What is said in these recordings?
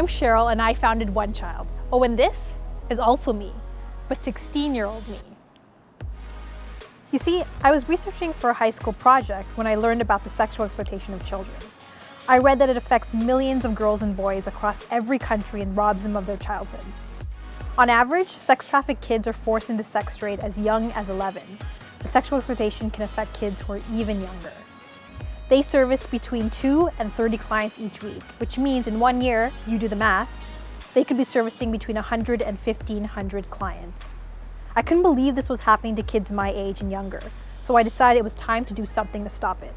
Cheryl and I founded OneChild. Oh, and this is also me, but 16-year-old me. You see, I was researching for a high school project when I learned about the sexual exploitation of children. I read that it affects millions of girls and boys across every country and robs them of their childhood. On average, sex-trafficked kids are forced into sex trade as young as 11. The sexual exploitation can affect kids who are even younger. They service between 2 and 30 clients each week, which means in 1 year, you do the math, they could be servicing between 100 and 1,500 clients. I couldn't believe this was happening to kids my age and younger, so I decided it was time to do something to stop it.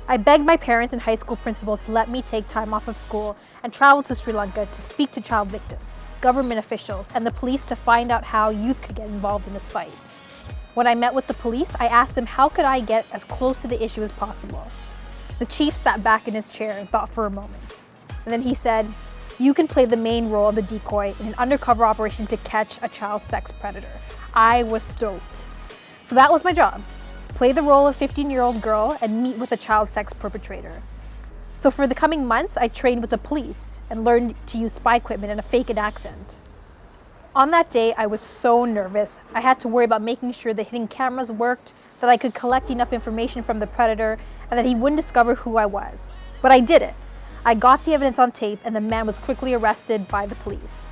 I begged my parents and high school principal to let me take time off of school and travel to Sri Lanka to speak to child victims, government officials, and the police to find out how youth could get involved in this fight. When I met with the police, I asked them how could I get as close to the issue as possible. The chief sat back in his chair and thought for a moment. And then he said, "You can play the main role of the decoy in an undercover operation to catch a child sex predator." I was stoked. So that was my job. Play the role of a 15-year-old girl and meet with a child sex perpetrator. So for the coming months, I trained with the police and learned to use spy equipment and a fake accent. On that day, I was so nervous. I had to worry about making sure the hidden cameras worked, that I could collect enough information from the predator, and that he wouldn't discover who I was. But I did it. I got the evidence on tape, and the man was quickly arrested by the police.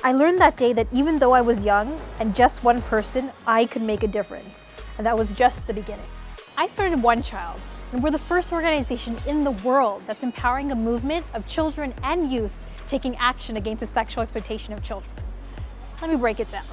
I learned that day that even though I was young and just one person, I could make a difference. And that was just the beginning. I started OneChild, and we're the first organization in the world that's empowering a movement of children and youth taking action against the sexual exploitation of children. Let me break it down.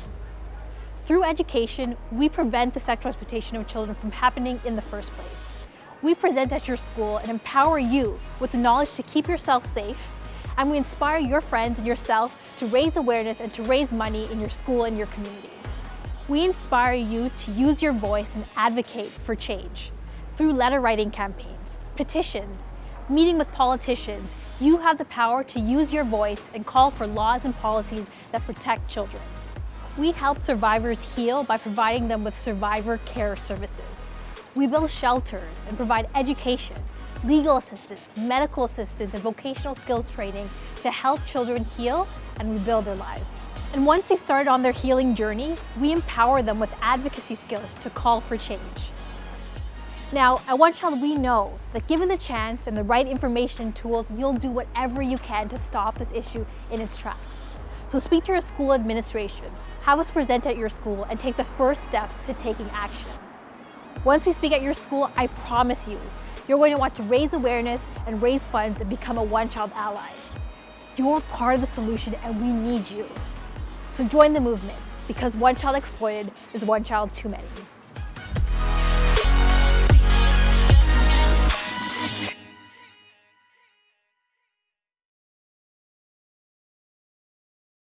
Through education, we prevent the sexual exploitation of children from happening in the first place. We present at your school and empower you with the knowledge to keep yourself safe, and we inspire your friends and yourself to raise awareness and to raise money in your school and your community. We inspire you to use your voice and advocate for change. Through letter writing campaigns, petitions, meeting with politicians, you have the power to use your voice and call for laws and policies that protect children. We help survivors heal by providing them with survivor care services. We build shelters and provide education, legal assistance, medical assistance, and vocational skills training to help children heal and rebuild their lives. And once they've started on their healing journey, we empower them with advocacy skills to call for change. Now, at OneChild, we know that given the chance and the right information and tools, you'll do whatever you can to stop this issue in its tracks. So speak to your school administration, have us present at your school, and take the first steps to taking action. Once we speak at your school, I promise you, you're going to want to raise awareness and raise funds and become a OneChild ally. You're part of the solution and we need you. So join the movement, because one child exploited is one child too many.